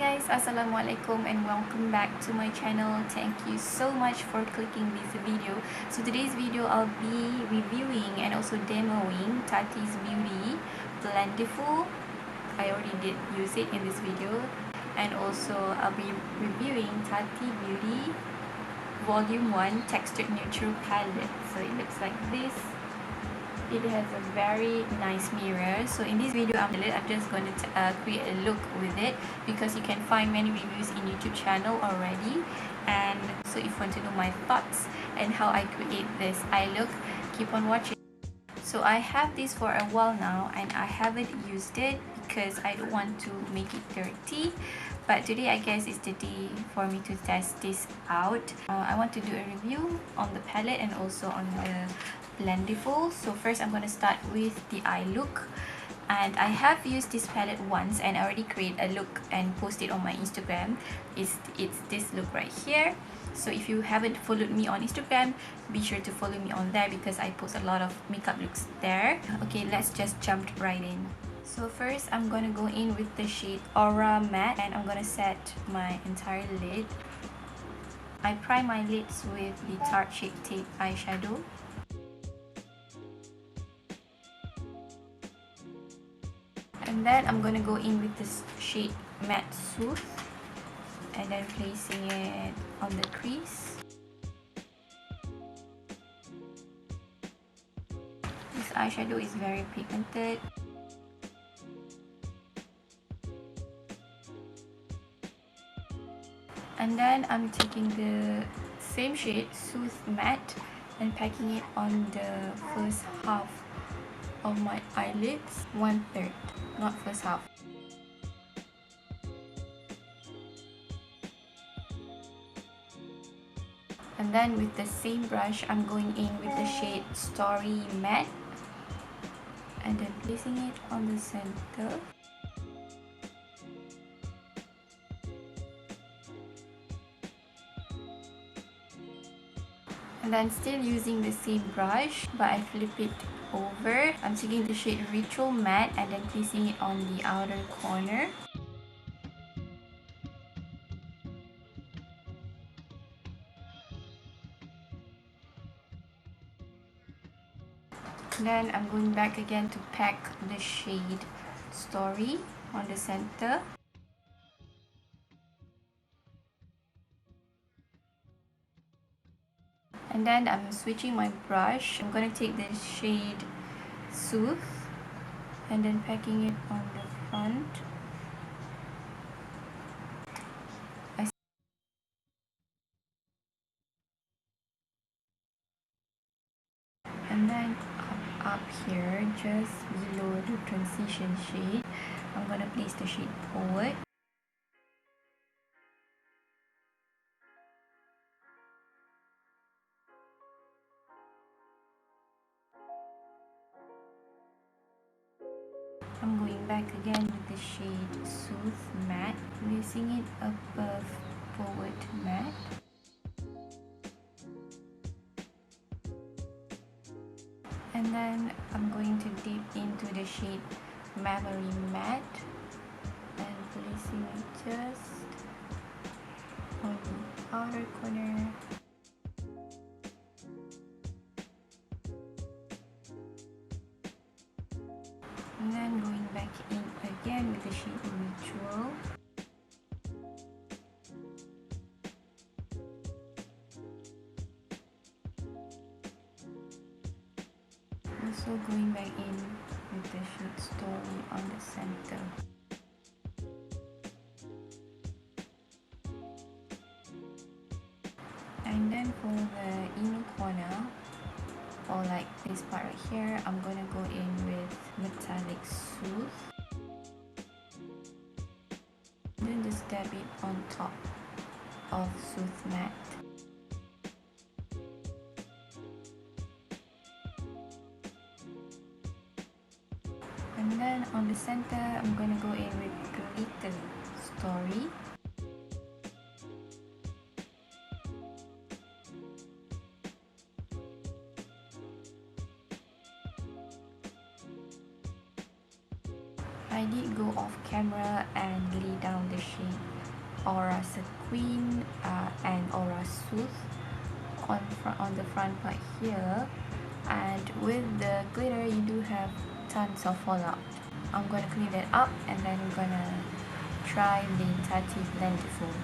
guys, assalamualaikum and welcome back to my channel. Thank you so much for clicking this video. So today's video I'll be reviewing and also demoing Tati's Beauty Blendiful. I already did use it in this video, and also I'll be reviewing Tati Beauty Volume 1 Textured Neutral Palette. So it looks like this. It has a very nice mirror. So in this video I'm just going to create a look with it, because you can find many reviews in YouTube channel already. And so if you want to know my thoughts and how I create this eye look, keep on watching. So I have this for a while now and I haven't used it because I don't want to make it dirty. But today I guess is the day for me to test this out. I want to do a review on the palette and also on the Blendiful. So first I'm going to start with the eye look. And I have used this palette once and I already created a look and posted on my Instagram. It's this look right here. So if you haven't followed me on Instagram, be sure to follow me on there because I post a lot of makeup looks there. Okay, let's just jump right in. So first I'm going to go in with the shade Aura Matte and I'm going to set my entire lid. I prime my lids with the Tarte Shape Tape eyeshadow. And then I'm going to go in with this shade Matte Soothe and then placing it on the crease. This eyeshadow is very pigmented. And then I'm taking the same shade, Soothe Matte, and packing it on the first half of my eyelids, 1/3, not first half. And then with the same brush, I'm going in with the shade Story Matte and then placing it on the center. And then still using the same brush, but I flip it over. I'm taking the shade Ritual Matte and then placing it on the outer corner. Then I'm going back again to pack the shade Story on the center. And then I'm switching my brush. I'm going to take the shade Soothe and then packing it on the front. And then up here, just below the transition shade, I'm going to place the shade Poet. I'm going back again with the shade Soothe Matte, placing it above Poet Matte. And then I'm going to dip into the shade Maybelline Matte and placing it just on the outer corner. And then going back in again with the shade Ritual. Also going back in with the shade Story on the center. And then for the inner corner, or like this part right here, I'm gonna go in with Metallic Soothe. Then just dab it on top of Soothe Matte. And then on the center, I'm gonna go in with Glitter Story. I did go off camera and lay down the shade Aura Sequin and Aura Sooth on the front part here. And with the glitter, you do have tons of fallout. I'm gonna clean that up and then we're gonna try the Tati Blendiful.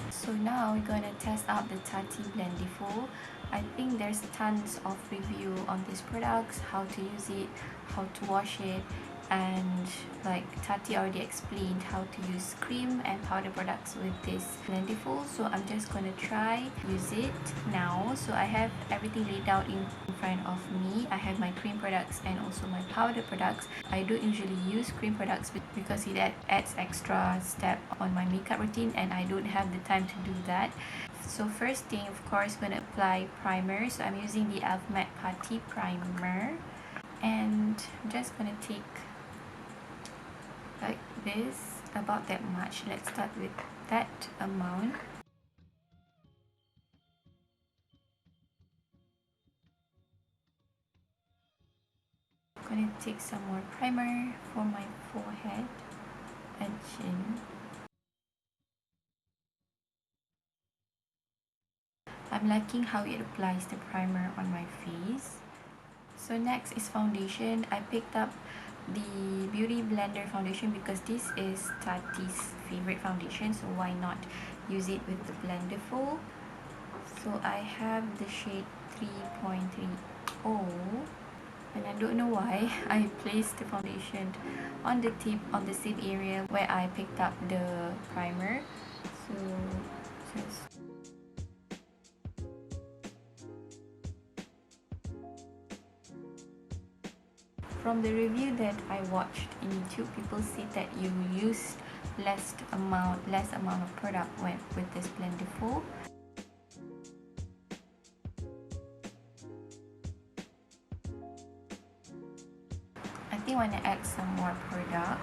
So now we're gonna test out the Tati Blendiful. I think there's tons of review on these products, how to use it, how to wash it, and like Tati already explained how to use cream and powder products with this Blendiful. So I'm just gonna try use it now. So I have everything laid out in front of me. I have my cream products and also my powder products. I don't usually use cream products because it adds extra step on my makeup routine and I don't have the time to do that. So first thing, of course, gonna apply primer. So I'm using the e.l.f. Matte Putty primer, and I'm just gonna take like this, about that much. Let's start with that amount. I'm gonna take some more primer for my forehead and chin. I'm liking how it applies the primer on my face. So next is foundation. I picked up the Beauty Blender foundation because this is Tati's favorite foundation, so why not use it with the Blendiful. So I have the shade 3.30, and I don't know why I placed the foundation on the tip on the same area where I picked up the primer. So just from the review that I watched in YouTube, people say that you use less amount of product with this Blendiful. I think I want to add some more product.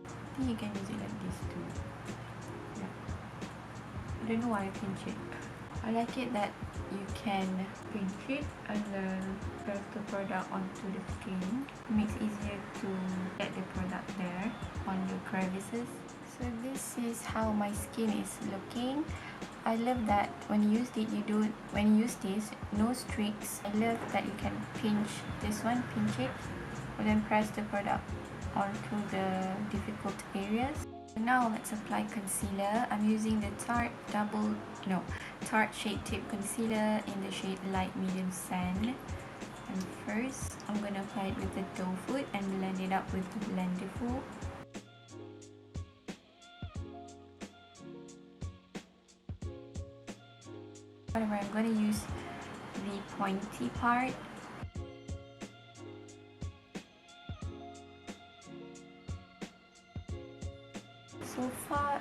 I think you can use it like this too. Yeah. I don't know why I pinch it. I like it that you can pinch it and then press the product onto the skin. It makes it easier to get the product there on the crevices. So this is how my skin is looking. I love that when you use this, no streaks. I love that you can pinch this one, pinch it, and then press the product onto the difficult areas. Now let's apply concealer. I'm using the Tarte Shade Tape Concealer in the shade Light Medium Sand. And first, I'm gonna apply it with the doe foot and blend it up with the Blendiful. Whatever, I'm gonna use the pointy part. So far,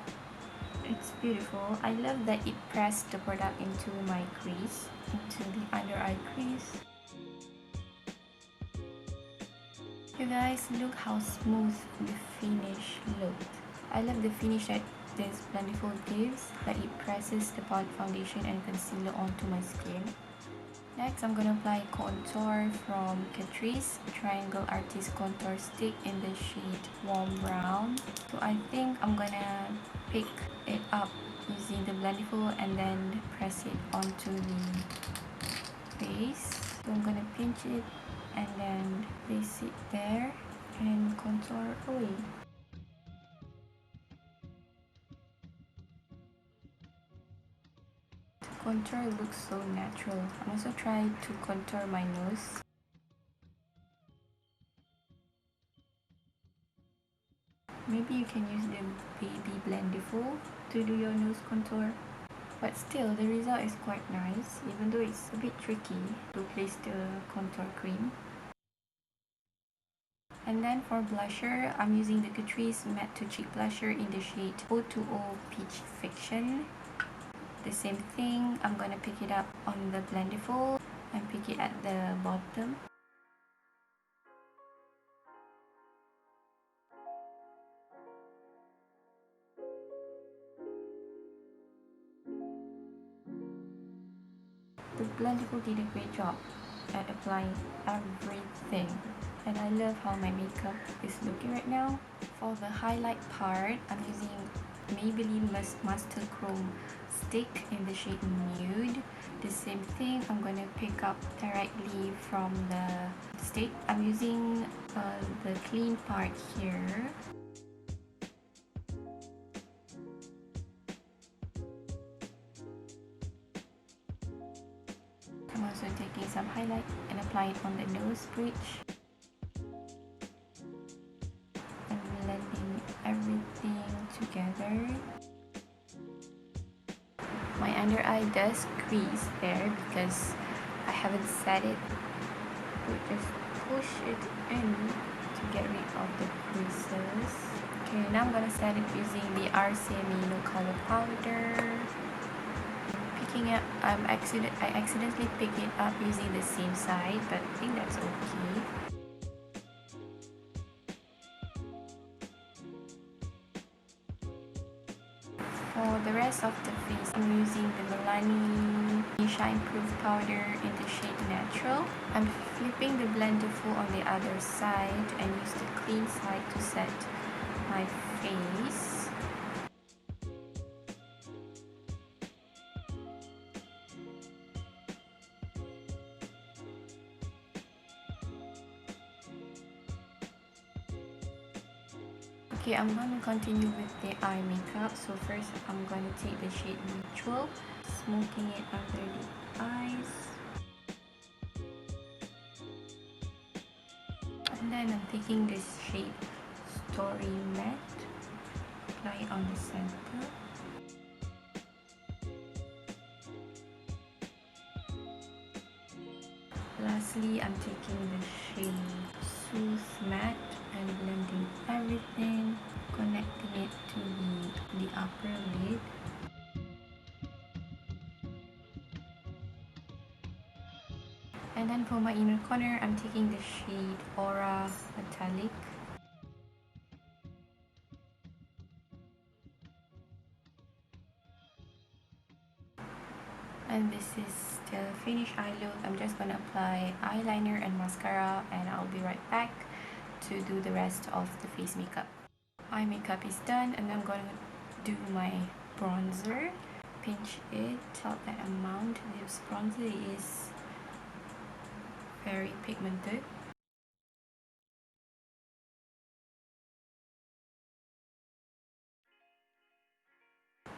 it's beautiful. I love that it pressed the product into my crease, into the under eye crease. You guys, look how smooth the finish looked. I love the finish that this Blendiful gives, that it presses the foundation and concealer onto my skin. Next, I'm gonna apply contour from Catrice Triangle Artist Contour Stick in the shade Warm Brown. So I think I'm gonna pick it up using the Blendiful and then press it onto the face. So I'm gonna pinch it and then place it there and contour away. Contour looks so natural. I'm also trying to contour my nose. Maybe you can use the Baby Blendiful to do your nose contour. But still, the result is quite nice, even though it's a bit tricky to place the contour cream. And then for blusher, I'm using the Catrice Matte to Cheek Blusher in the shade 020 Peach Fiction. The same thing, I'm gonna pick it up on the Blendiful and pick it at the bottom. The Blendiful did a great job at applying everything, and I love how my makeup is looking right now. For the highlight part, I'm using Maybelline Master Chrome stick in the shade Nude. The same thing I'm gonna pick up directly from the stick. I'm using the clean part here. I'm also taking some highlight and apply it on the nose bridge and blending everything together. My under eye does crease there because I haven't set it. We just push it in to get rid of the creases. Okay, now I'm gonna set it using the RCMA No Color Powder. Picking up, I accidentally picked it up using the same side, but I think that's okay. For the rest of the face, I'm using the Milani Shine Proof Powder in the shade Natural. I'm flipping the Blendiful on the other side and use the clean side to set my face. Okay, I'm going to continue with the eye makeup. So first, I'm going to take the shade Neutral, smoking it under the eyes. And then I'm taking this shade Story Matte, apply it on the center. Lastly, I'm taking the shade Smooth Matte and blending everything, connecting it to the upper lid. And then for my inner corner, I'm taking the shade Aura Metallic. And this is the finished eye look. I'm just gonna apply eyeliner and mascara, and I'll be right back to do the rest of the face makeup. Eye makeup is done, and I'm gonna do my bronzer. Pinch it, about that amount. This bronzer is very pigmented.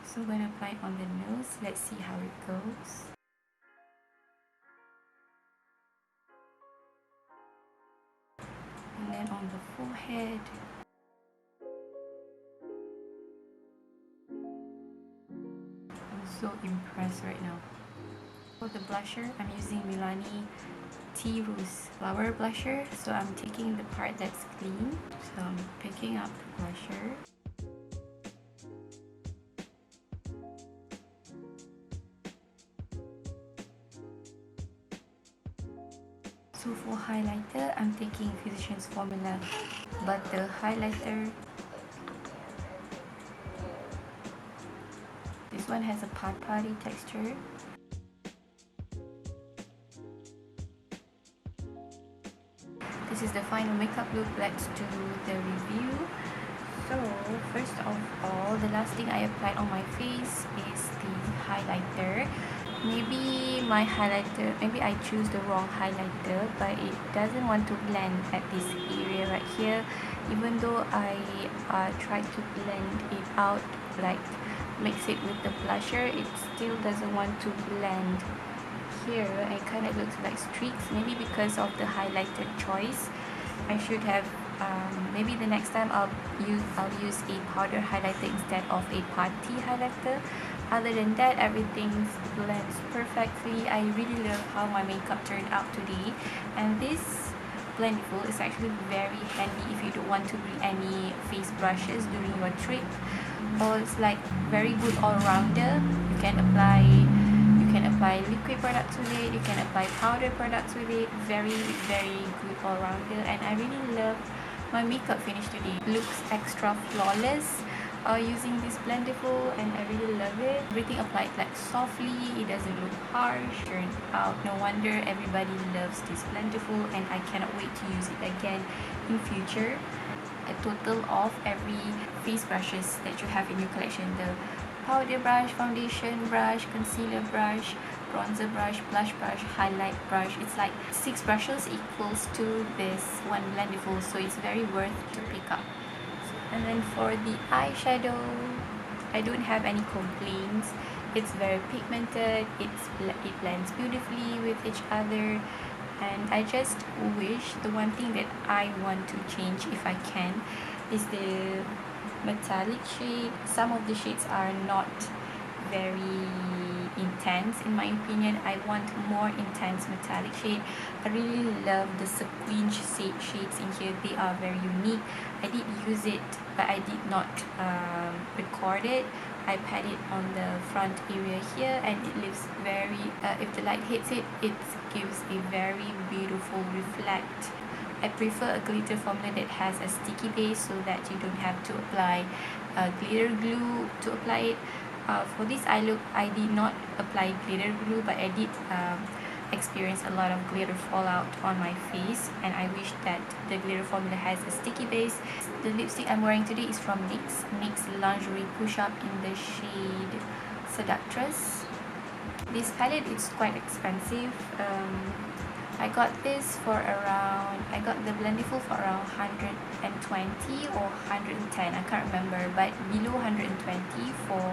So I'm gonna apply it on the nose. Let's see how it goes. And then on the forehead. I'm so impressed right now. For the blusher, I'm using Milani Tea Rose Flower Blusher. So I'm taking the part that's clean. So I'm picking up the blusher. So for highlighter, I'm taking Physicians Formula Butter Highlighter. This one has a putty texture. This is the final makeup look. Let's do the review. So first of all, the last thing I applied on my face is the highlighter. Maybe I choose the wrong highlighter, but it doesn't want to blend at this area right here. Even though I tried to blend it out, like mix it with the blusher, it still doesn't want to blend here. It kind of looks like streaks, maybe because of the highlighter choice. I should have maybe the next time I'll use a powder highlighter instead of a putty highlighter. Other than that, everything blends perfectly. I really love how my makeup turned out today, and this Blendiful is actually very handy if you don't want to bring any face brushes during your trip, or it's like very good all-rounder. You can apply liquid products with it, you can apply powder products with it. Very good all-rounder, and I really love my makeup finish today. Looks extra flawless. using this Blendiful, and I really love it. Everything applied like softly, it doesn't look harsh. Turned out, no wonder everybody loves this Blendiful, and I cannot wait to use it again in future. A total of every face brushes that you have in your collection: the powder brush, foundation brush, concealer brush, bronzer brush, blush brush, highlight brush. It's like 6 brushes equals to this one Blendiful, so it's very worth to pick up. And then for the eyeshadow, I don't have any complaints. It's very pigmented, it blends beautifully with each other, and I just wish, the one thing that I want to change if I can is the metallic shade. Some of the shades are not very intense in my opinion. I want more intense metallic shade. I really love the sequin shades in here. They are very unique. I did use it, but I did not record it. I pat it on the front area here, and it leaves very if the light hits it, it gives a very beautiful reflect. I prefer a glitter formula that has a sticky base, so that you don't have to apply glitter glue to apply it. For this eye look, I did not apply glitter glue, but I did experience a lot of glitter fallout on my face, and I wish that the glitter formula has a sticky base. The lipstick I'm wearing today is from NYX Lingerie Push Up in the shade Seductress. This palette is quite expensive. I got this for around, I got the Blendiful for around 120 or 110, I can't remember, but below 120 for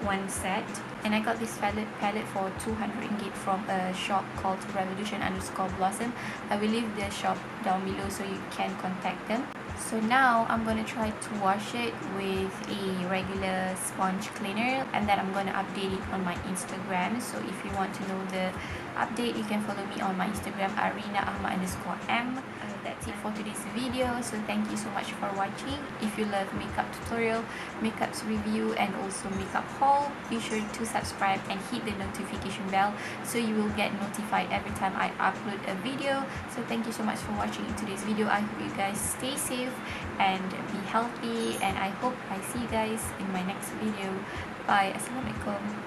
one set. And I got this palette for 200 ringgit from a shop called Revolution_Blossom. I will leave the shop down below so you can contact them. So now I'm gonna try to wash it with a regular sponge cleaner, and then I'm gonna update it on my Instagram. So if you want to know the update, you can follow me on my Instagram, arina_m. That's it for today's video. So thank you so much for watching. If you love makeup tutorial, makeups review, and also makeup haul, be sure to subscribe and hit the notification bell so you will get notified every time I upload a video. So thank you so much for watching today's video. I hope you guys stay safe and be healthy, and I hope I see you guys in my next video. Bye. Assalamualaikum.